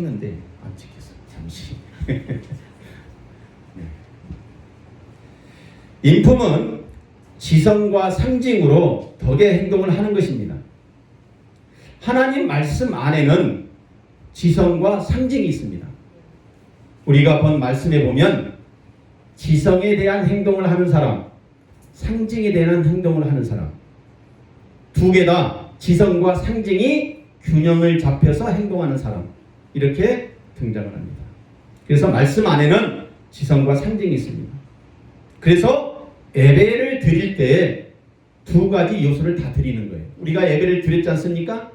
찍는데 안 찍혔어. 잠시. 인품은 지성과 상징으로 덕의 행동을 하는 것입니다. 하나님 말씀 안에는 지성과 상징이 있습니다. 우리가 본 말씀에 보면 지성에 대한 행동을 하는 사람, 상징에 대한 행동을 하는 사람, 두 개 다 지성과 상징이 균형을 잡혀서 행동하는 사람, 이렇게 등장을 합니다. 그래서 말씀 안에는 지성과 상징이 있습니다. 그래서 예배를 드릴 때 두 가지 요소를 다 드리는 거예요. 우리가 예배를 드렸지 않습니까?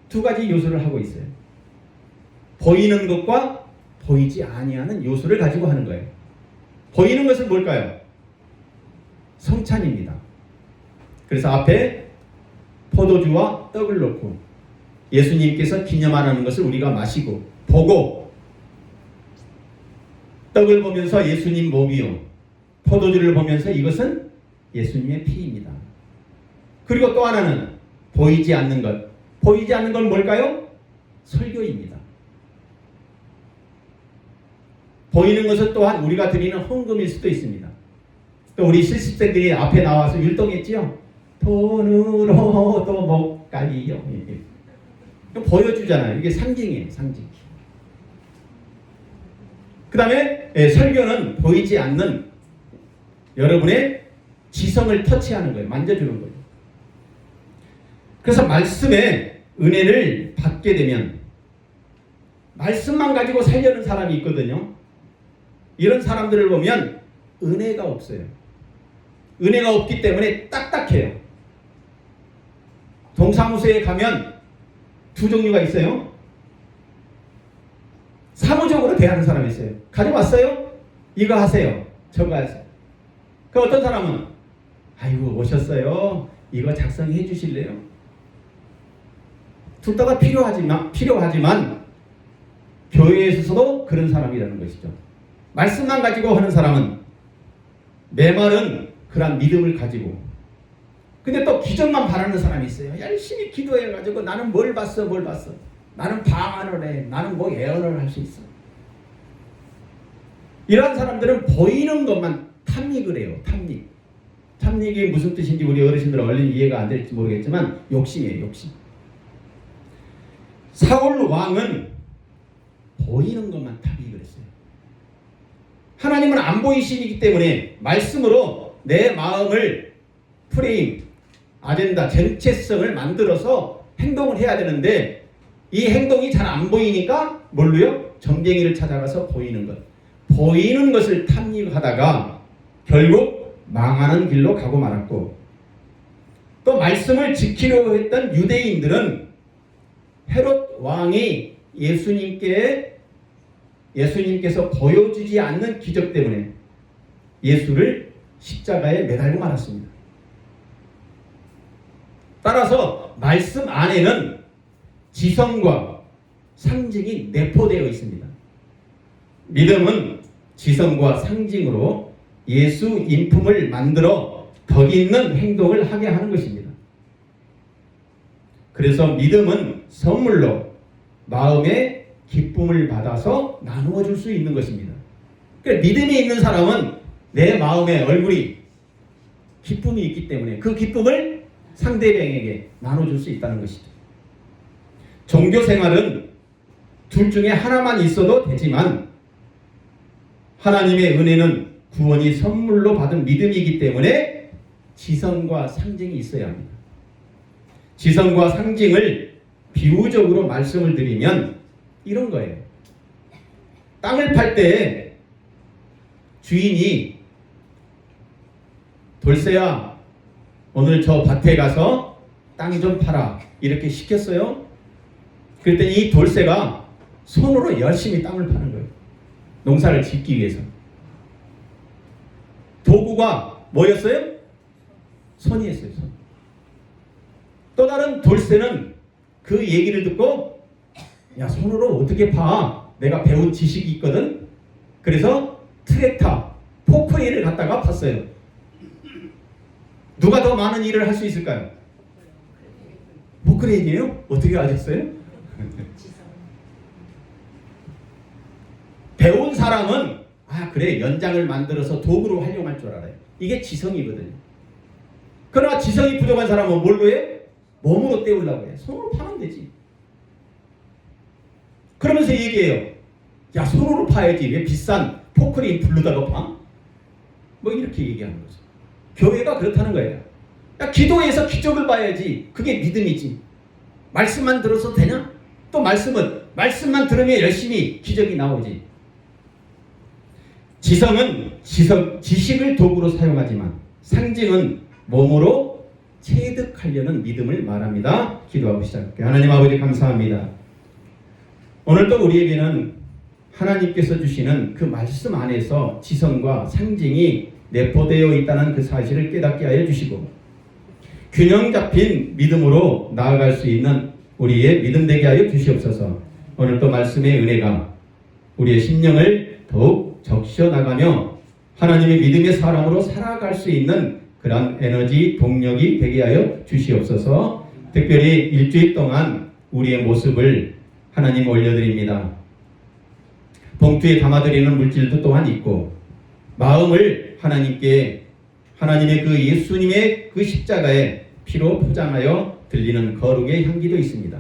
두 가지 요소를 하고 있어요. 보이는 것과 보이지 아니하는 요소를 가지고 하는 거예요. 보이는 것은 뭘까요? 성찬입니다. 그래서 앞에 포도주와 떡을 놓고 예수님께서 기념하라는 것을 우리가 마시고 보고, 떡을 보면서 예수님 몸이요, 포도주를 보면서 이것은 예수님의 피입니다. 그리고 또 하나는 보이지 않는 것. 보이지 않는 건 뭘까요? 설교입니다. 보이는 것은 또한 우리가 드리는 헌금일 수도 있습니다. 또 우리 실습생들이 앞에 나와서 율동했지요. 돈으로 또 못 가리요. 보여주잖아요. 이게 상징이에요. 상징. 그 다음에 설교는 보이지 않는 여러분의 지성을 터치하는 거예요. 만져주는 거예요. 그래서 말씀의 은혜를 받게 되면 말씀만 가지고 살려는 사람이 있거든요. 이런 사람들을 보면 은혜가 없어요. 은혜가 없기 때문에 딱딱해요. 동사무소에 가면 두 종류가 있어요. 사무적으로 대하는 사람이 있어요. 가져왔어요? 이거 하세요. 저거 하세요. 그 어떤 사람은 아이고 오셨어요. 이거 작성해 주실래요? 둘 다가 필요하지만 교회에서도 그런 사람이라는 것이죠. 말씀만 가지고 하는 사람은 메마른 그런 믿음을 가지고, 근데 또 기적만 바라는 사람이 있어요. 열심히 기도해가지고 나는 뭘 봤어. 나는 방언을 해. 나는 뭐 예언을 할 수 있어. 이런 사람들은 보이는 것만 탐닉을 해요. 탐닉이 무슨 뜻인지 우리 어르신들은 얼른 이해가 안 될지 모르겠지만 욕심이에요. 욕심. 사울 왕은 보이는 것만 탐닉을 했어요. 하나님은 안 보이시기 때문에 말씀으로 내 마음을 프레임, 아젠다, 정체성을 만들어서 행동을 해야 되는데 이 행동이 잘 안 보이니까 뭘로요? 점쟁이를 찾아가서 보이는 것. 보이는 것을 탐닉하다가 결국 망하는 길로 가고 말았고, 또 말씀을 지키려고 했던 유대인들은 헤롯 왕이 예수님께서 보여주지 않는 기적 때문에 예수를 십자가에 매달고 말았습니다. 따라서 말씀 안에는 지성과 상징이 내포되어 있습니다. 믿음은 지성과 상징으로 예수 인품을 만들어 덕 있는 행동을 하게 하는 것입니다. 그래서 믿음은 선물로 마음의 기쁨을 받아서 나누어 줄 수 있는 것입니다. 그러니까 믿음이 있는 사람은 내 마음의 얼굴이 기쁨이 있기 때문에 그 기쁨을 상대방에게 나눠줄 수 있다는 것이죠. 종교 생활은 둘 중에 하나만 있어도 되지만 하나님의 은혜는 구원이 선물로 받은 믿음이기 때문에 지성과 상징이 있어야 합니다. 지성과 상징을 비유적으로 말씀을 드리면 이런 거예요. 땅을 팔 때 주인이 돌쇠야 오늘 저 밭에 가서 땅 좀 팔아 이렇게 시켰어요. 그랬더니 이 돌쇠가 손으로 열심히 땅을 파는 거예요. 농사를 짓기 위해서. 도구가 뭐였어요? 손이었어요. 손. 또 다른 돌쇠는 그 얘기를 듣고 야 손으로 어떻게 파? 내가 배운 지식이 있거든. 그래서 트랙터, 포크레인을 갖다가 팠어요. 누가 더 많은 일을 할 수 있을까요? 포크레인이에요? 어떻게 아셨어요? 배운 사람은 그래 연장을 만들어서 도구로 활용할 줄 알아요. 이게 지성이거든요. 그러나 지성이 부족한 사람은 뭘로 해? 몸으로 때우려고 해. 손으로 파면 되지. 그러면서 얘기해요. 야, 손으로 파야지. 왜 비싼 포크레인 불러다가 파? 뭐 이렇게 얘기하는 거죠. 교회가 그렇다는 거예요. 야, 기도해서 기적을 봐야지. 그게 믿음이지. 말씀만 들어서 되냐? 또 말씀만 들으면 열심히 기적이 나오지. 지성은 지식을 도구로 사용하지만 상징은 몸으로 체득하려는 믿음을 말합니다. 기도하고 시작할게요. 하나님 아버지 감사합니다. 오늘 또 우리에게는 하나님께서 주시는 그 말씀 안에서 지성과 상징이 내포되어 있다는 그 사실을 깨닫게 하여 주시고 균형 잡힌 믿음으로 나아갈 수 있는 우리의 믿음 되게 하여 주시옵소서. 오늘 또 말씀의 은혜가 우리의 심령을 더욱 적셔 나가며 하나님의 믿음의 사람으로 살아갈 수 있는 그런 에너지, 동력이 되게 하여 주시옵소서. 특별히 일주일 동안 우리의 모습을 하나님 올려드립니다. 봉투에 담아드리는 물질도 또한 있고 마음을 하나님께 하나님의 그 예수님의 그 십자가에 피로 포장하여 들리는 거룩의 향기도 있습니다.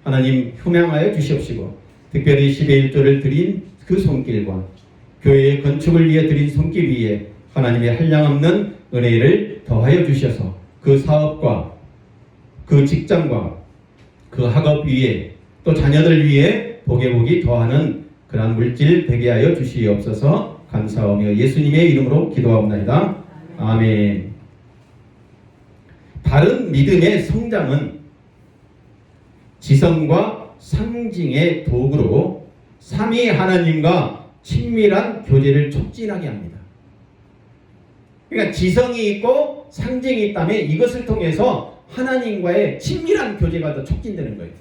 하나님 효명하여 주시옵시고 특별히 10의 1조를 드린 그 손길과 교회의 건축을 위해 드린 손길 위에 하나님의 한량없는 은혜를 더하여 주셔서 그 사업과 그 직장과 그 학업 위에 또 자녀들 위에 복이 더하는 그러한 물질 되게 하여 주시옵소서. 감사하며 예수님의 이름으로 기도하옵나이다. 아멘. 바른 믿음의 성장은 지성과 상징의 도구로 삼위 하나님과 친밀한 교제를 촉진하게 합니다. 그러니까 지성이 있고 상징이 있다면 이것을 통해서 하나님과의 친밀한 교제가 더 촉진되는 거예요.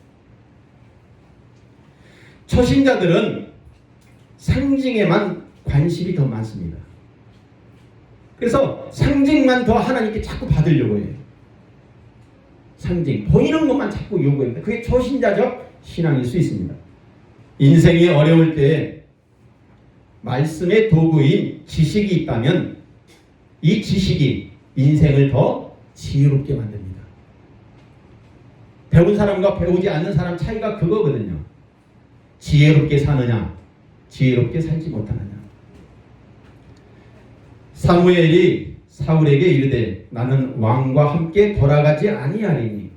초신자들은 상징에만 관심이 더 많습니다. 그래서 상징만 더 하나님께 자꾸 받으려고 해요. 상징, 보이는 것만 자꾸 요구합니다. 그게 초신자적 신앙일 수 있습니다. 인생이 어려울 때 말씀의 도구인 지식이 있다면 이 지식이 인생을 더 지혜롭게 만듭니다. 배운 사람과 배우지 않는 사람 차이가 그거거든요. 지혜롭게 사느냐, 지혜롭게 살지 못하느냐. 사무엘이 사울에게 이르되 나는 왕과 함께 돌아가지 아니하리니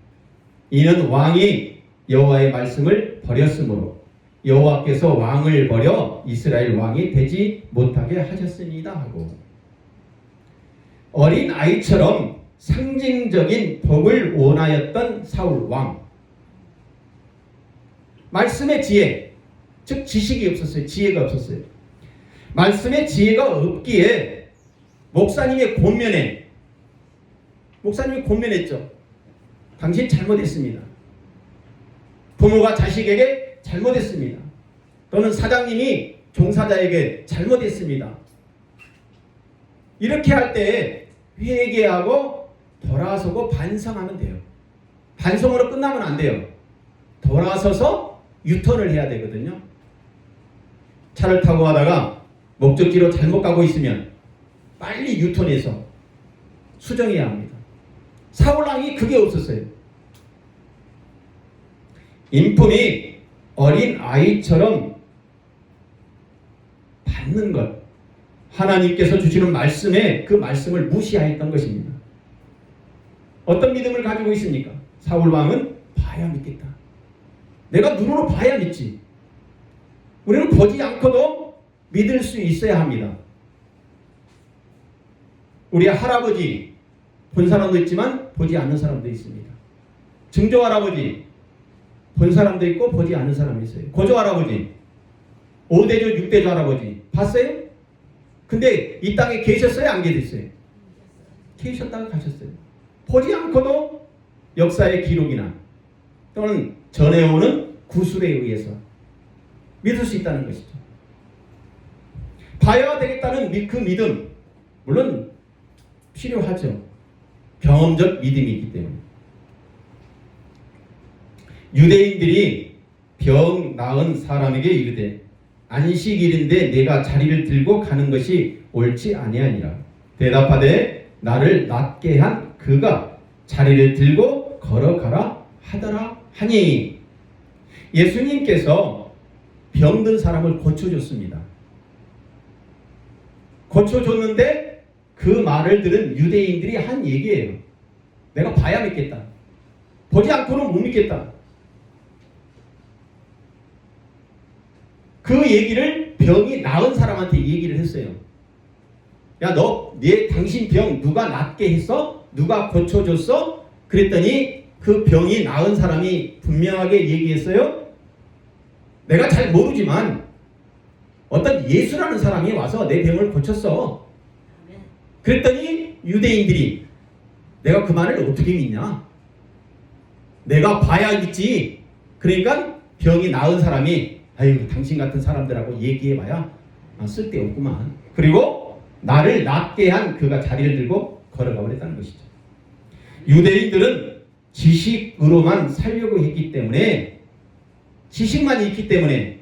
이는 왕이 여호와의 말씀을 버렸으므로 여호와께서 왕을 버려 이스라엘 왕이 되지 못하게 하셨습니다 하고 어린 아이처럼 상징적인 복을 원하였던 사울 왕. 말씀의 지혜, 즉 지식이 없었어요. 지혜가 없었어요. 말씀의 지혜가 없기에 목사님이 권면했죠. 당신 잘못했습니다. 부모가 자식에게 잘못했습니다. 또는 사장님이 종사자에게 잘못했습니다. 이렇게 할 때 회개하고 돌아서고 반성하면 돼요. 반성으로 끝나면 안 돼요. 돌아서서 유턴을 해야 되거든요. 차를 타고 가다가 목적지로 잘못 가고 있으면 빨리 유턴해서 수정해야 합니다. 사울왕이 그게 없었어요. 인품이 어린 아이처럼 받는 것, 하나님께서 주시는 말씀에 그 말씀을 무시하였던 것입니다. 어떤 믿음을 가지고 있습니까? 사울왕은 봐야 믿겠다. 내가 눈으로 봐야 믿지. 우리는 보지 않고도 믿을 수 있어야 합니다. 우리 할아버지 본 사람도 있지만 보지 않는 사람도 있습니다. 증조 할아버지 본 사람도 있고 보지 않는 사람이 있어요. 고조 할아버지, 5대조 6대조 할아버지 봤어요? 근데 이 땅에 계셨어요? 안 계셨어요? 계셨다가 가셨어요. 보지 않고도 역사의 기록이나 또는 전해오는 구술에 의해서 믿을 수 있다는 것이죠. 봐야 되겠다는 그 믿음, 물론 필요하죠. 경험적 믿음이 있기 때문에. 유대인들이 병 나은 사람에게 이르되 안식일인데 내가 자리를 들고 가는 것이 옳지 아니하니라. 대답하되 나를 낫게 한 그가 자리를 들고 걸어가라 하더라 하니. 예수님께서 병든 사람을 고쳐줬습니다. 고쳐줬는데 그 말을 들은 유대인들이 한 얘기예요. 내가 봐야 믿겠다. 보지 않고는 못 믿겠다. 그 얘기를 병이 나은 사람한테 얘기를 했어요. 야, 당신 병 누가 낫게 했어? 누가 고쳐줬어? 그랬더니 그 병이 나은 사람이 분명하게 얘기했어요. 내가 잘 모르지만 어떤 예수라는 사람이 와서 내 병을 고쳤어. 그랬더니 유대인들이 내가 그 말을 어떻게 믿냐? 내가 봐야 믿지. 그러니까 병이 나은 사람이 아이고 당신 같은 사람들하고 얘기해봐야 쓸데없구만. 그리고 나를 낫게 한 그가 자리를 들고 걸어가 버렸다는 것이죠. 유대인들은 지식으로만 살려고 했기 때문에, 지식만 있기 때문에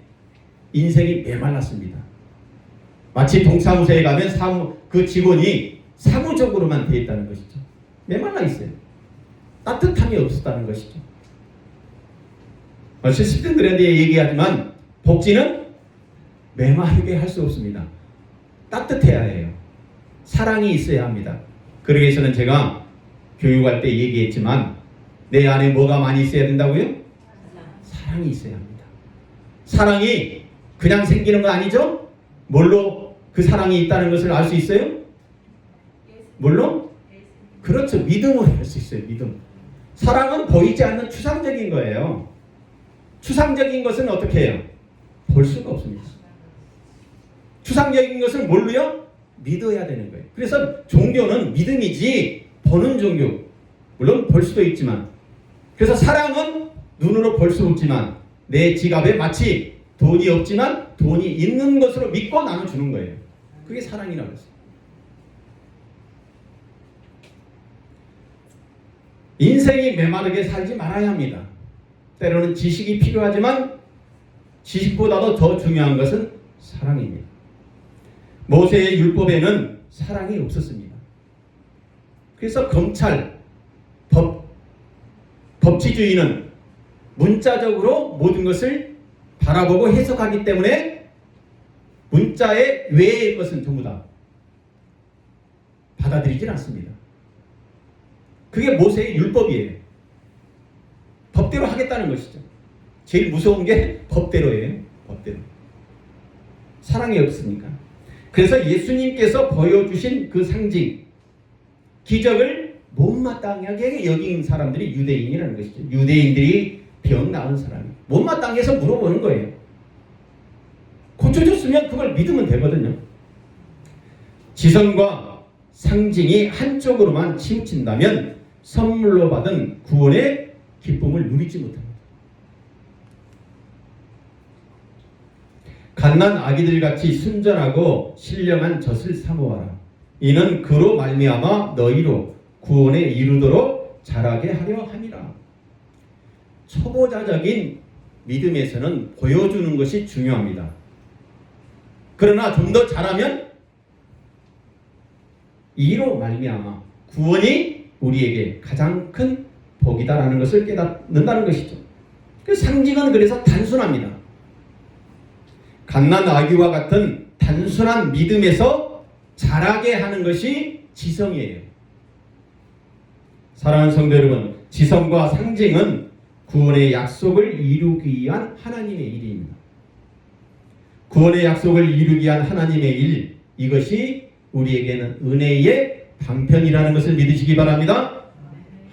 인생이 메말랐습니다. 마치 동사무소에 가면 그 직원이 사무적으로만 되어 있다는 것이죠. 메말라 있어요. 따뜻함이 없었다는 것이죠. 70대들한테 얘기하지만 복지는 메마르게 할 수 없습니다. 따뜻해야 해요. 사랑이 있어야 합니다. 그러기 위해서는 제가 교육할 때 얘기했지만 내 안에 뭐가 많이 있어야 된다고요? 사랑이 있어야 합니다. 사랑이 그냥 생기는 거 아니죠? 뭘로 그 사랑이 있다는 것을 알 수 있어요? 뭘로? 그렇죠. 믿음으로 할 수 있어요. 믿음. 사랑은 보이지 않는 추상적인 거예요. 추상적인 것은 어떻게 해요? 볼 수가 없습니다. 추상적인 것을 뭘로요? 믿어야 되는 거예요. 그래서 종교는 믿음이지 보는 종교. 물론 볼 수도 있지만. 그래서 사랑은 눈으로 볼 수 없지만 내 지갑에 마치 돈이 없지만 돈이 있는 것으로 믿고 나눠주는 거예요. 그게 사랑이라고 했어요. 인생이 메마르게 살지 말아야 합니다. 때로는 지식이 필요하지만 지식보다도 더 중요한 것은 사랑입니다. 모세의 율법에는 사랑이 없었습니다. 그래서 검찰, 법치주의는 문자적으로 모든 것을 바라보고 해석하기 때문에 문자의 외의 것은 전부 다 받아들이질 않습니다. 그게 모세의 율법이에요. 법대로 하겠다는 것이죠. 제일 무서운 게 법대로예요. 법대로. 사랑이 없으니까. 그래서 예수님께서 보여주신 그 상징, 기적을 못마땅하게 여긴 사람들이 유대인이라는 것이죠. 유대인들이 병 나은 사람이 못마땅해서 물어보는 거예요. 고쳐줬으면 그걸 믿으면 되거든요. 지성과 상징이 한쪽으로만 치우친다면 선물로 받은 구원의 기쁨을 누리지 못합니다. 갓난 아기들같이 순전하고 신령한 젖을 사모하라. 이는 그로 말미암아 너희로 구원에 이르도록 자라게 하려 함이라. 초보자적인 믿음에서는 보여주는 것이 중요합니다. 그러나 좀 더 잘하면 이로 말미암아 구원이 우리에게 가장 큰 복이다라는 것을 깨닫는다는 것이죠. 그 상징은 그래서 단순합니다. 갓난 아기와 같은 단순한 믿음에서 자라게 하는 것이 지성이에요. 사랑하는 성도 여러분, 지성과 상징은 구원의 약속을 이루기 위한 하나님의 일입니다. 구원의 약속을 이루기 위한 하나님의 일, 이것이 우리에게는 은혜의 방편이라는 것을 믿으시기 바랍니다.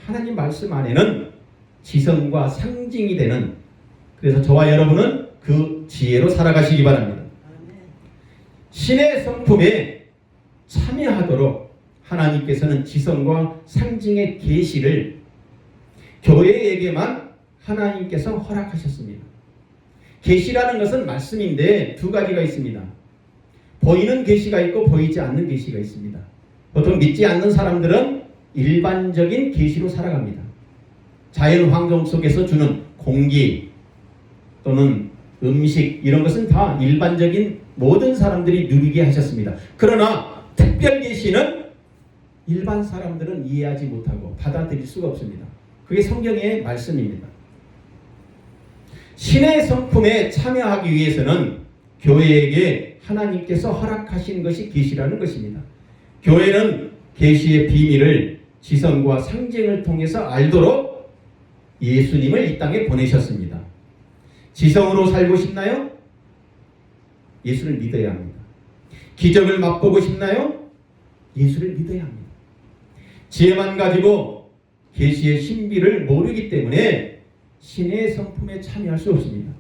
하나님 말씀 안에는 지성과 상징이 되는, 그래서 저와 여러분은 그 지혜로 살아가시기 바랍니다. 신의 성품에 참여하도록 하나님께서는 지성과 상징의 계시를 교회에게만 하나님께서 허락하셨습니다. 계시라는 것은 말씀인데 두 가지가 있습니다. 보이는 계시가 있고 보이지 않는 계시가 있습니다. 보통 믿지 않는 사람들은 일반적인 계시로 살아갑니다. 자연 환경 속에서 주는 공기 또는 음식 이런 것은 다 일반적인 모든 사람들이 누리게 하셨습니다. 그러나 특별 계시는 일반 사람들은 이해하지 못하고 받아들일 수가 없습니다. 그게 성경의 말씀입니다. 신의 성품에 참여하기 위해서는 교회에게 하나님께서 허락하신 것이 계시라는 것입니다. 교회는 계시의 비밀을 지성과 상징을 통해서 알도록 예수님을 이 땅에 보내셨습니다. 지성으로 살고 싶나요? 예수를 믿어야 합니다. 기적을 맛보고 싶나요? 예수를 믿어야 합니다. 지혜만 가지고 계시의 신비를 모르기 때문에 신의 성품에 참여할 수 없습니다.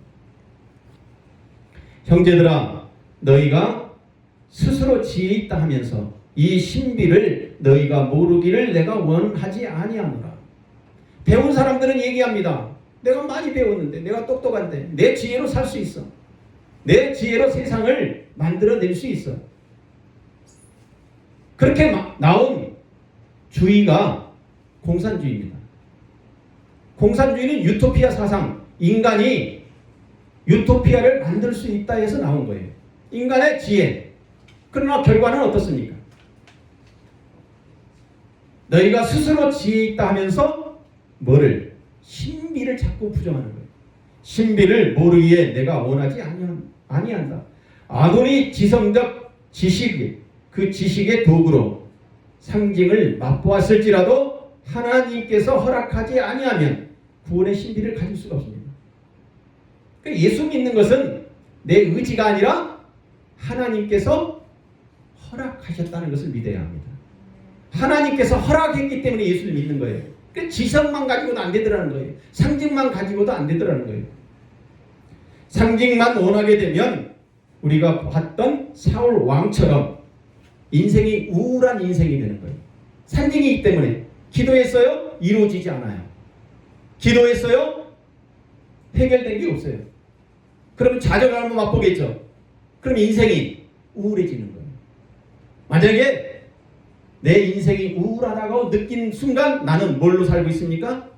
형제들아, 너희가 스스로 지혜 있다 하면서 이 신비를 너희가 모르기를 내가 원하지 아니하노라. 배운 사람들은 얘기합니다. 내가 많이 배웠는데, 내가 똑똑한데, 내 지혜로 살 수 있어. 내 지혜로 세상을 만들어낼 수 있어. 그렇게 나온 주의가 공산주의입니다. 공산주의는 유토피아 사상, 인간이 유토피아를 만들 수 있다 해서 나온 거예요. 인간의 지혜. 그러나 결과는 어떻습니까? 너희가 스스로 지혜 있다 하면서 뭐를? 신비를 자꾸 부정하는 거예요. 신비를 모르기에 내가 원하지 아니한다. 아무리 지성적 지식이 그 지식의 도구로 상징을 맛보았을지라도 하나님께서 허락하지 아니하면 구원의 신비를 가질 수가 없습니다. 그러니까 예수 믿는 것은 내 의지가 아니라 하나님께서 허락하셨다는 것을 믿어야 합니다. 하나님께서 허락했기 때문에 예수를 믿는 거예요. 그러니까 지성만 가지고도 안 되더라는 거예요. 상징만 가지고도 안 되더라는 거예요. 상징만 원하게 되면 우리가 봤던 사울 왕처럼 인생이 우울한 인생이 되는 거예요. 상징이기 때문에 기도했어요? 이루어지지 않아요. 기도했어요? 해결된 게 없어요. 그러면 좌절을 한번 맛보겠죠. 그럼 인생이 우울해지는 거예요. 만약에 내 인생이 우울하다고 느낀 순간 나는 뭘로 살고 있습니까?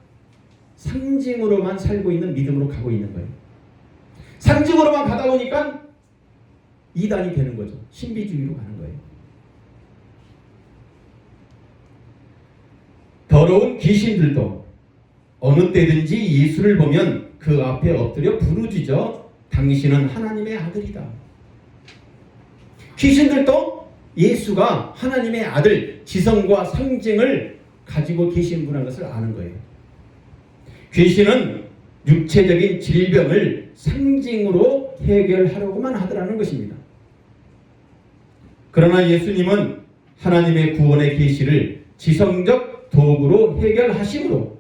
상징으로만 살고 있는 믿음으로 가고 있는 거예요. 상징으로만 가다 보니까 이단이 되는 거죠. 신비주의로 가는 거예요. 더러운 귀신들도 어느 때든지 예수를 보면 그 앞에 엎드려 부르짖어 당신은 하나님의 아들이다. 귀신들도 예수가 하나님의 아들, 지성과 상징을 가지고 계신 분인 것을 아는 거예요. 귀신은 육체적인 질병을 상징으로 해결하려고만 하더라는 것입니다. 그러나 예수님은 하나님의 구원의 계시를 지성적 도구로 해결하심으로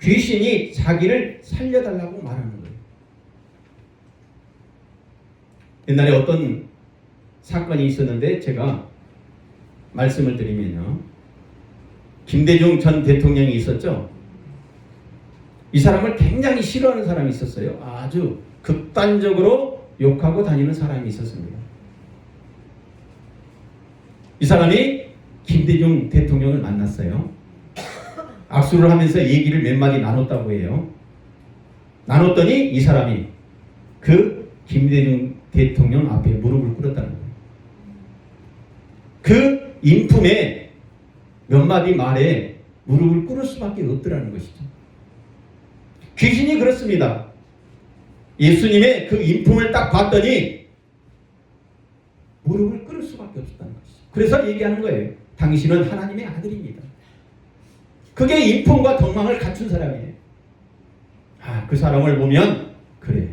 귀신이 자기를 살려달라고 말하는 거예요. 옛날에 어떤 사건이 있었는데 제가 말씀을 드리면요. 김대중 전 대통령이 있었죠. 이 사람을 굉장히 싫어하는 사람이 있었어요. 아주 극단적으로 욕하고 다니는 사람이 있었습니다. 이 사람이 김대중 대통령을 만났어요. 악수를 하면서 얘기를 몇 마디 나눴다고 해요. 나눴더니 이 사람이 그 김대중 대통령 앞에 무릎을 꿇었다는 거예요. 그 인품에 몇 마디 말에 무릎을 꿇을 수밖에 없더라는 것이죠. 귀신이 그렇습니다. 예수님의 그 인품을 딱 봤더니 무릎을 꿇을 수밖에 없었다는 것이죠. 그래서 얘기하는 거예요. 당신은 하나님의 아들입니다. 그게 인품과 덕망을 갖춘 사람이에요. 그 사람을 보면 그래.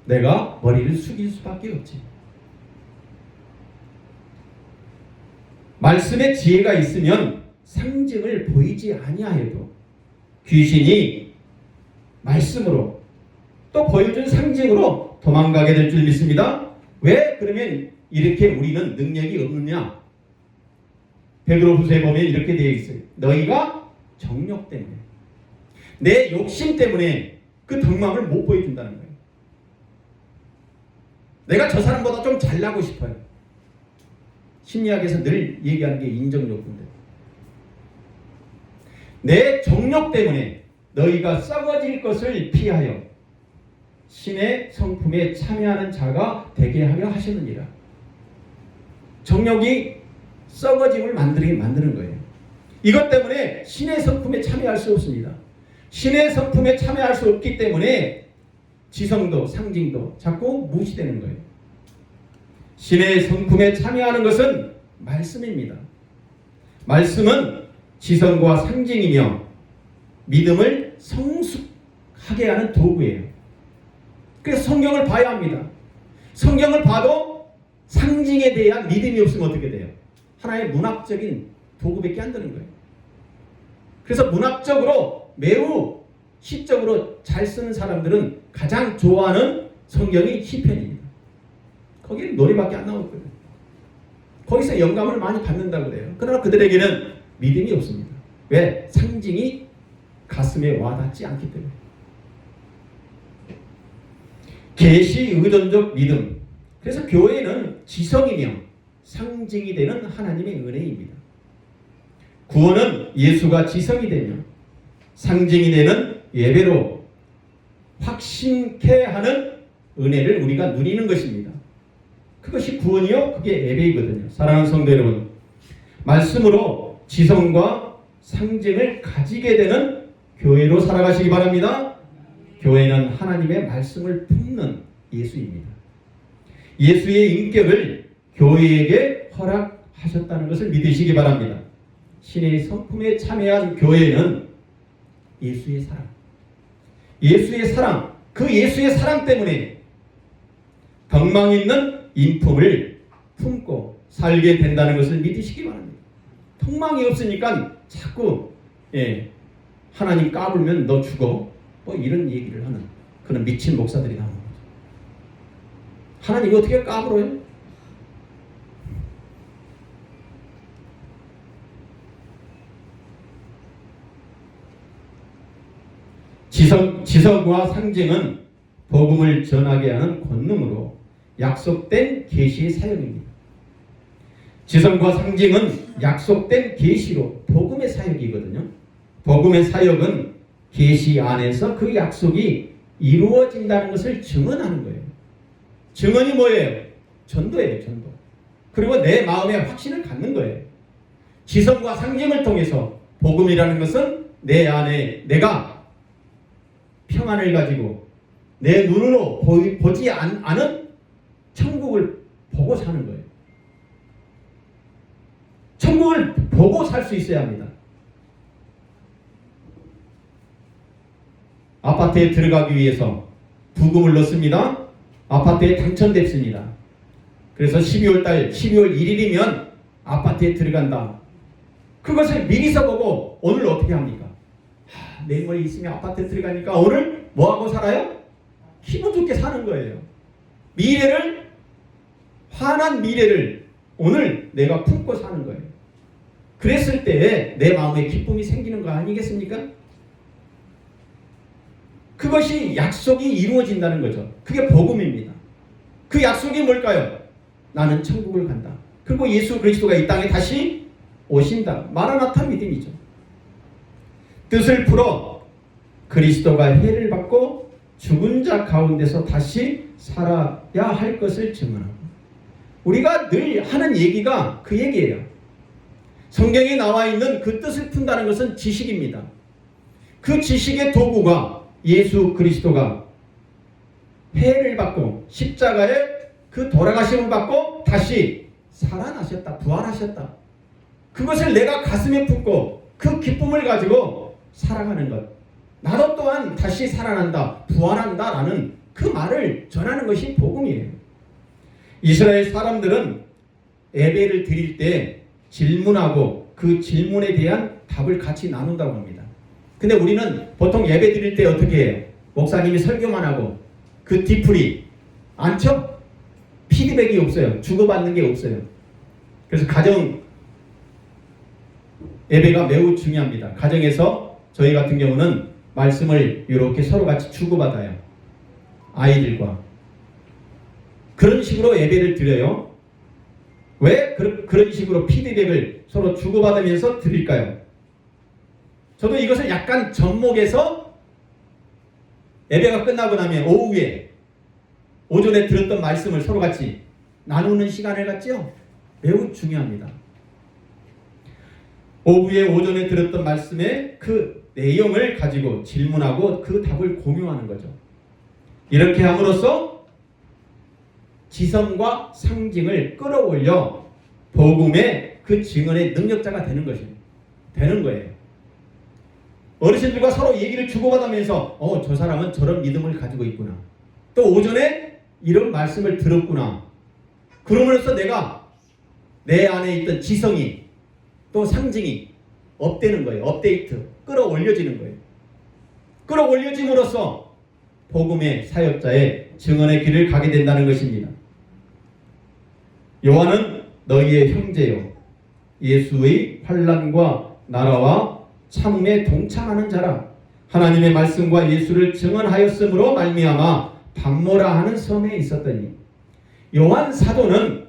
내가 머리를 숙일 수밖에 없지. 말씀에 지혜가 있으면 상징을 보이지 아니하여도 귀신이 말씀으로 또 보여준 상징으로 도망가게 될 줄 믿습니다. 왜 그러면 이렇게 우리는 능력이 없느냐? 베드로후서에 보면 이렇게 되어 있어요. 너희가 정욕 때문에 내 욕심 때문에 그 덕망을 못 보여준다는 거예요. 내가 저 사람보다 좀 잘나고 싶어요. 심리학에서 늘 얘기하는 게 인정욕구인데 내 정욕 때문에 너희가 썩어질 것을 피하여 신의 성품에 참여하는 자가 되게 하려 하셨느니라. 정욕이 썩어짐을 만드는 거예요. 이것 때문에 신의 성품에 참여할 수 없습니다. 신의 성품에 참여할 수 없기 때문에 지성도 상징도 자꾸 무시되는 거예요. 신의 성품에 참여하는 것은 말씀입니다. 말씀은 지성과 상징이며 믿음을 성숙하게 하는 도구예요. 그래서 성경을 봐야 합니다. 성경을 봐도 상징에 대한 믿음이 없으면 어떻게 돼요? 하나의 문학적인 도구밖에 안 되는 거예요. 그래서 문학적으로 매우 시적으로 잘 쓰는 사람들은 가장 좋아하는 성경이 시편입니다. 거기는 노래밖에 안 나오거든요. 거기서 영감을 많이 받는다고 그래요. 그러나 그들에게는 믿음이 없습니다. 왜? 상징이 가슴에 와닿지 않기 때문에. 계시 의존적 믿음. 그래서 교회는 지성이며 상징이 되는 하나님의 은혜입니다. 구원은 예수가 지성이 되며 상징이 되는 예배로 확신케 하는 은혜를 우리가 누리는 것입니다. 그것이 구원이요, 그게 예배이거든요. 사랑하는 성도 여러분, 말씀으로 지성과 상징을 가지게 되는 교회로 살아가시기 바랍니다. 교회는 하나님의 말씀을 품는 예수입니다. 예수의 인격을 교회에게 허락하셨다는 것을 믿으시기 바랍니다. 신의 성품에 참여한 교회는 예수의 사랑, 그 예수의 사랑 때문에 덕망 있는 인품을 품고 살게 된다는 것을 믿으시기 바랍니다. 덕망이 없으니까 자꾸 하나님 까불면 너 죽어, 뭐 이런 얘기를 하는 그런 미친 목사들이 나오는 거죠. 하나님 어떻게 까불어요? 지성과 상징은 복음을 전하게 하는 권능으로 약속된 계시의 사역입니다. 지성과 상징은 약속된 계시로 복음의 사역이거든요. 복음의 사역은 계시 안에서 그 약속이 이루어진다는 것을 증언하는 거예요. 증언이 뭐예요? 전도예요, 전도. 그리고 내 마음에 확신을 갖는 거예요. 지성과 상징을 통해서 복음이라는 것은 내 안에 내가 평안을 가지고 내 눈으로 보지 않은 천국을 보고 사는 거예요. 천국을 보고 살 수 있어야 합니다. 아파트에 들어가기 위해서 부금을 넣습니다. 아파트에 당첨됐습니다. 그래서 12월 1일이면 아파트에 들어간다. 그것을 미리서 보고 오늘 어떻게 합니까? 내일모레 있으면 아파트에 들어가니까 오늘 뭐하고 살아요? 기분 좋게 사는 거예요. 미래를, 환한 미래를 오늘 내가 품고 사는 거예요. 그랬을 때 내 마음에 기쁨이 생기는 거 아니겠습니까? 그것이 약속이 이루어진다는 거죠. 그게 복음입니다. 그 약속이 뭘까요? 나는 천국을 간다. 그리고 예수 그리스도가 이 땅에 다시 오신다. 마라나타 믿음이죠. 뜻을 풀어 그리스도가 해를 받고 죽은 자 가운데서 다시 살아야 할 것을 증언하고, 우리가 늘 하는 얘기가 그 얘기예요. 성경에 나와 있는 그 뜻을 푼다는 것은 지식입니다. 그 지식의 도구가 예수 그리스도가 해를 받고 십자가에 그 돌아가심을 받고 다시 살아나셨다, 부활하셨다. 그것을 내가 가슴에 품고 그 기쁨을 가지고 살아가는 것. 나도 또한 다시 살아난다, 부활한다 라는 그 말을 전하는 것이 복음이에요. 이스라엘 사람들은 예배를 드릴 때 질문하고 그 질문에 대한 답을 같이 나눈다고 합니다. 근데 우리는 보통 예배 드릴 때 어떻게 해요? 목사님이 설교만 하고 그 뒤풀이 안 쳐? 피드백이 없어요. 주고받는 게 없어요. 그래서 가정 예배가 매우 중요합니다. 가정에서 저희 같은 경우는 말씀을 이렇게 서로 같이 주고받아요. 아이들과. 그런 식으로 예배를 드려요. 왜 그런 식으로 피드백을 서로 주고받으면서 드릴까요? 저도 이것을 약간 접목해서 예배가 끝나고 나면 오후에 오전에 들었던 말씀을 서로 같이 나누는 시간을 갖지요. 매우 중요합니다. 오후에 오전에 들었던 말씀의 그 내용을 가지고 질문하고 그 답을 공유하는 거죠. 이렇게 함으로써 지성과 상징을 끌어올려 복음의 그 증언의 능력자가 되는 거예요. 어르신들과 서로 얘기를 주고받으면서 저 사람은 저런 믿음을 가지고 있구나. 또 오전에 이런 말씀을 들었구나. 그러면서 내가 내 안에 있던 지성이 또 상징이 업되는 거예요. 업데이트, 끌어올려지는 거예요. 끌어올려짐으로써 복음의 사역자의 증언의 길을 가게 된다는 것입니다. 요한은 너희의 형제요 예수의 환난과 나라와 참음에 동참하는 자라. 하나님의 말씀과 예수를 증언하였으므로 말미암아 pat모라 하는 섬에 있었더니, 요한 사도는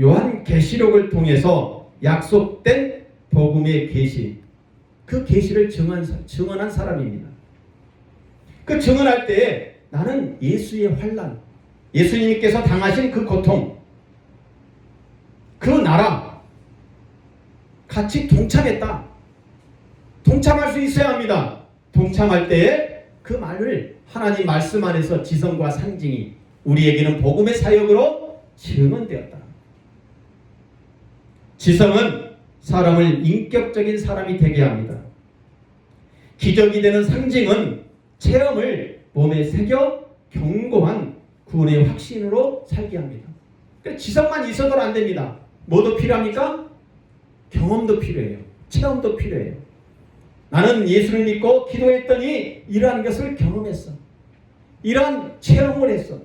요한 계시록을 통해서 약속된 복음의 계시, 그 계시를 증언한 사람입니다. 그 증언할 때 나는 예수의 환난, 예수님께서 당하신 그 고통, 그 나라 같이 동참했다. 동참할 수 있어야 합니다. 동참할 때에 그 말을 하나님 말씀 안에서 지성과 상징이 우리에게는 복음의 사역으로 증언되었다. 지성은 사람을 인격적인 사람이 되게 합니다. 기적이 되는 상징은 체험을 몸에 새겨 견고한 구원의 확신으로 살게 합니다. 그러니까 지성만 있어도 안 됩니다. 뭐도 필요합니까? 경험도 필요해요. 체험도 필요해요. 나는 예수를 믿고 기도했더니 이러한 것을 경험했어. 이러한 체험을 했어.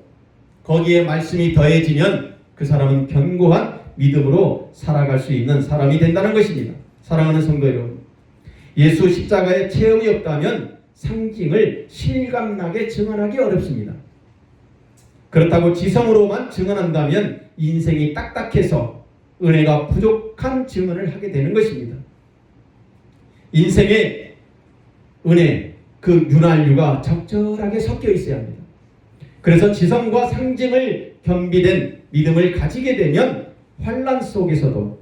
거기에 말씀이 더해지면 그 사람은 견고한 믿음으로 살아갈 수 있는 사람이 된다는 것입니다. 사랑하는 성도 여러분, 예수 십자가의 체험이 없다면 상징을 실감나게 증언하기 어렵습니다. 그렇다고 지성으로만 증언한다면 인생이 딱딱해서 은혜가 부족한 증언을 하게 되는 것입니다. 인생의 은혜, 그 윤활유가 적절하게 섞여 있어야 합니다. 그래서 지성과 상징을 겸비된 믿음을 가지게 되면 환난 속에서도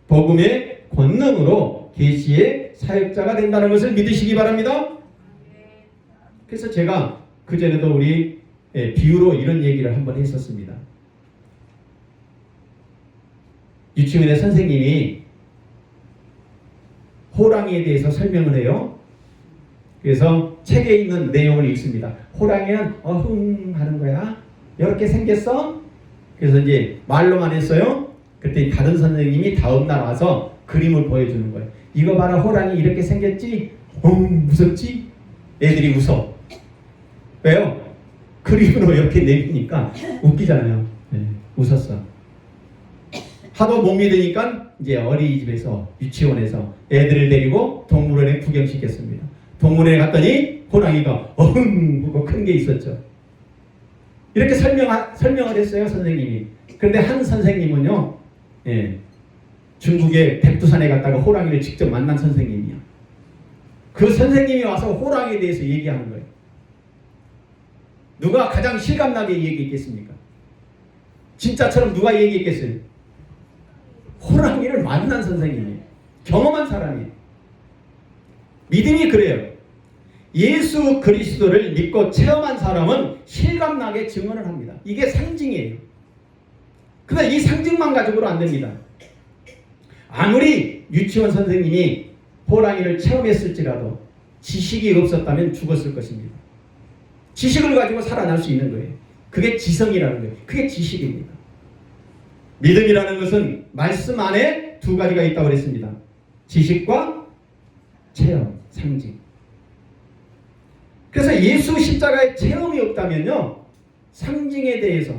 복음의 권능으로 계시의 사역자가 된다는 것을 믿으시기 바랍니다. 그래서 제가 그전에도 우리 비유로 이런 얘기를 한번 했었습니다. 유치원의 선생님이 호랑이에 대해서 설명을 해요. 그래서 책에 있는 내용을 읽습니다. 호랑이는 어흥 하는 거야. 이렇게 생겼어. 그래서 이제 말로만 했어요. 그때 다른 선생님이 다음날 와서 그림을 보여주는 거예요. 이거 봐라, 호랑이 이렇게 생겼지? 무섭지? 애들이 웃어. 왜요? 그림으로 이렇게 내리니까 웃기잖아요. 네, 웃었어. 하도 못 믿으니까 이제 어린이집에서, 유치원에서 애들을 데리고 동물원에 구경시켰습니다. 동물원에 갔더니 호랑이가 어흥 하고 큰 게 있었죠. 이렇게 설명을 했어요, 선생님이. 그런데 한 선생님은요, 중국의 백두산에 갔다가 호랑이를 직접 만난 선생님이야. 그 선생님이 와서 호랑이에 대해서 얘기하는 거예요. 누가 가장 실감나게 얘기했겠습니까? 진짜처럼 누가 얘기했겠어요? 호랑이를 만난 선생님이에요. 경험한 사람이에요. 믿음이 그래요. 예수 그리스도를 믿고 체험한 사람은 실감나게 증언을 합니다. 이게 상징이에요. 그런데 이 상징만 가지고는 안 됩니다. 아무리 유치원 선생님이 호랑이를 체험했을지라도 지식이 없었다면 죽었을 것입니다. 지식을 가지고 살아날 수 있는 거예요. 그게 지성이라는 거예요. 그게 지식입니다. 믿음이라는 것은 말씀 안에 두 가지가 있다고 그랬습니다. 지식과 체험, 상징. 그래서 예수 십자가의 체험이 없다면요, 상징에 대해서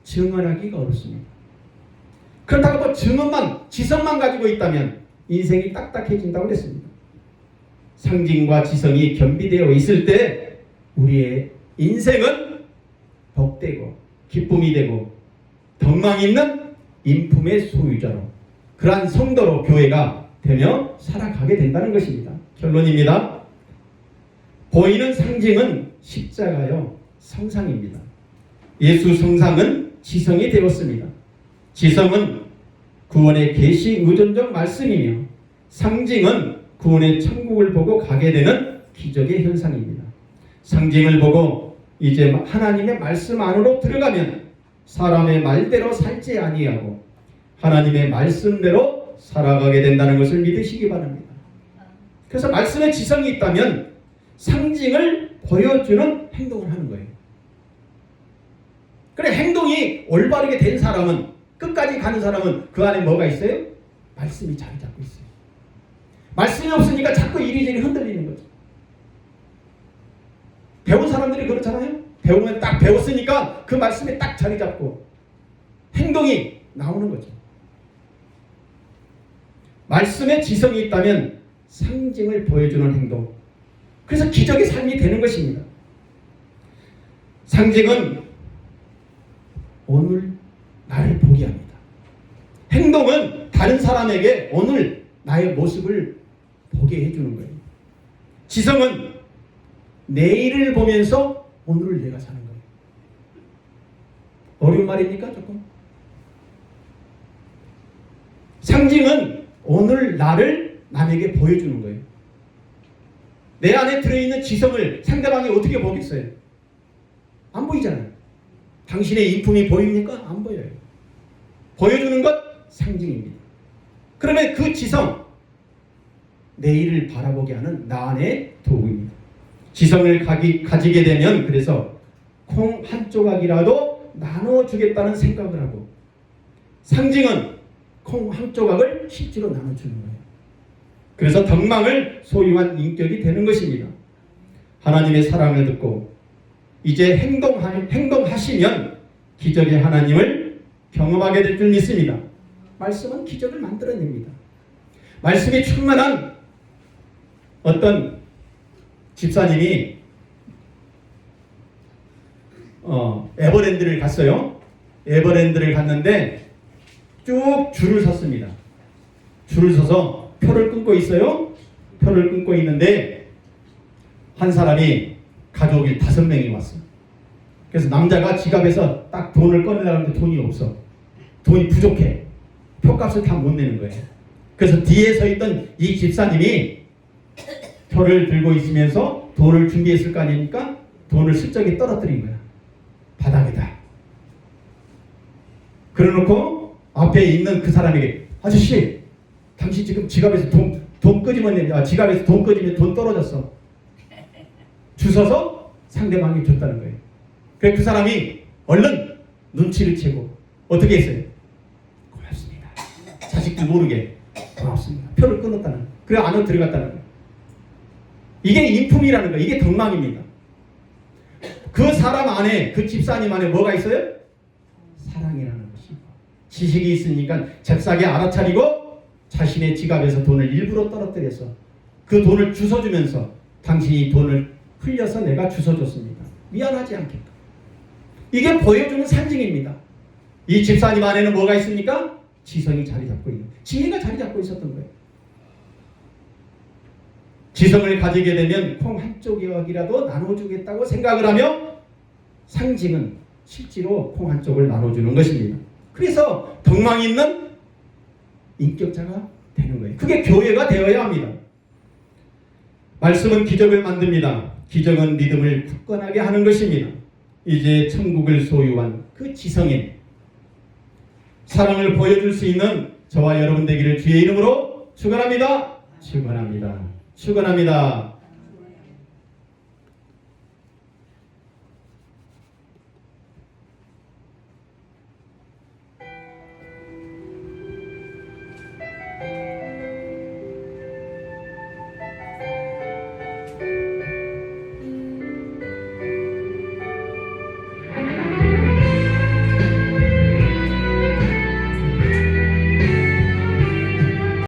증언하기가 어렵습니다. 그렇다고 또 증언만, 지성만 가지고 있다면 인생이 딱딱해진다고 그랬습니다. 상징과 지성이 겸비되어 있을 때 우리의 인생은 복되고 기쁨이 되고 덕망 있는 인품의 소유자로, 그러한 성도로 교회가 되며 살아가게 된다는 것입니다. 결론입니다. 보이는 상징은 십자가요 성상입니다. 예수 성상은 지성이 되었습니다. 지성은 구원의 계시 의존적 말씀이며 상징은 구원의 천국을 보고 가게 되는 기적의 현상입니다. 상징을 보고 이제 하나님의 말씀 안으로 들어가면 사람의 말대로 살지 아니하고 하나님의 말씀대로 살아가게 된다는 것을 믿으시기 바랍니다. 그래서 말씀의 지성이 있다면 상징을 보여주는 행동을 하는 거예요. 그래, 행동이 올바르게 된 사람은, 끝까지 가는 사람은 그 안에 뭐가 있어요? 말씀이 자리 잡고 있어요. 말씀이 없으니까 자꾸 이리저리 흔들리는 거죠. 배운 사람들이 그렇잖아요. 배우면 딱 배웠으니까 그 말씀에 딱 자리 잡고 행동이 나오는 거죠. 말씀에 지성이 있다면 상징을 보여주는 행동, 그래서 기적의 삶이 되는 것입니다. 상징은 오늘 나를 보게 합니다. 행동은 다른 사람에게 오늘 나의 모습을 보게 해주는 거예요. 지성은 내일을 보면서 오늘을 내가 사는 거예요. 어려운 말입니까? 조금. 상징은 오늘 나를 남에게 보여주는 거예요. 내 안에 들어있는 지성을 상대방이 어떻게 보겠어요? 안 보이잖아요. 당신의 인품이 보입니까? 안 보여요. 보여주는 것 상징입니다. 그러면 그 지성, 내일을 바라보게 하는 나 안의 도구입니다. 지성을 가지게 되면 그래서 콩 한 조각이라도 나눠주겠다는 생각을 하고, 상징은 콩 한 조각을 실제로 나눠주는 거예요. 그래서 덕망을 소유한 인격이 되는 것입니다. 하나님의 사랑을 듣고 이제 행동하시면 기적의 하나님을 경험하게 될 줄 믿습니다. 말씀은 기적을 만들어냅니다. 말씀이 충만한 어떤 집사님이 에버랜드를 갔어요. 에버랜드를 갔는데 쭉 줄을 섰습니다. 줄을 서서 표를 끊고 있어요. 표를 끊고 있는데 한 사람이 가족이 5명이 왔어요. 그래서 남자가 지갑에서 딱 돈을 꺼내려고 하는데 돈이 없어. 돈이 부족해. 표값을 다 못 내는 거예요. 그래서 뒤에 서 있던 이 집사님이 표를 들고 있으면서 돈을 준비했을 거 아닙니까? 돈을 슬쩍이 떨어뜨린 거야. 바닥에다. 그래놓고 앞에 있는 그 사람에게, 아저씨, 당신 지금 지갑에서 돈 끄집어내, 지갑에서 돈 끄집으면 돈 떨어졌어. 주워서 상대방이 줬다는 거예요. 그래서 그 사람이 얼른 눈치를 채고 어떻게 했어요? 고맙습니다. 자식들 모르게 고맙습니다. 표를 끊었다는 거예요. 그래 안으로 들어갔다는 거예요. 이게 인품이라는 거예요. 이게 덕망입니다. 그 사람 안에, 그 집사님 안에 뭐가 있어요? 사랑이라는 것이. 지식이 있으니까 잽싸게 알아차리고 자신의 지갑에서 돈을 일부러 떨어뜨려서 그 돈을 주워주면서 당신이 돈을 흘려서 내가 주워줬습니다. 미안하지 않겠다. 이게 보여주는 상징입니다. 이 집사님 안에는 뭐가 있습니까? 지성이 자리 잡고 있는, 지혜가 자리 잡고 있었던 거예요. 지성을 가지게 되면 콩 한 쪽이라도 나눠주겠다고 생각을 하며 상징은 실제로 콩 한 쪽을 나눠주는 것입니다. 그래서 덕망이 있는 인격자가 되는 거예요. 그게 교회가 되어야 합니다. 말씀은 기적을 만듭니다. 기적은 믿음을 굳건하게 하는 것입니다. 이제 천국을 소유한 그 지성인 사랑을 보여줄 수 있는 저와 여러분 되기를 주의 이름으로 축원합니다. 축원합니다. 축원합니다.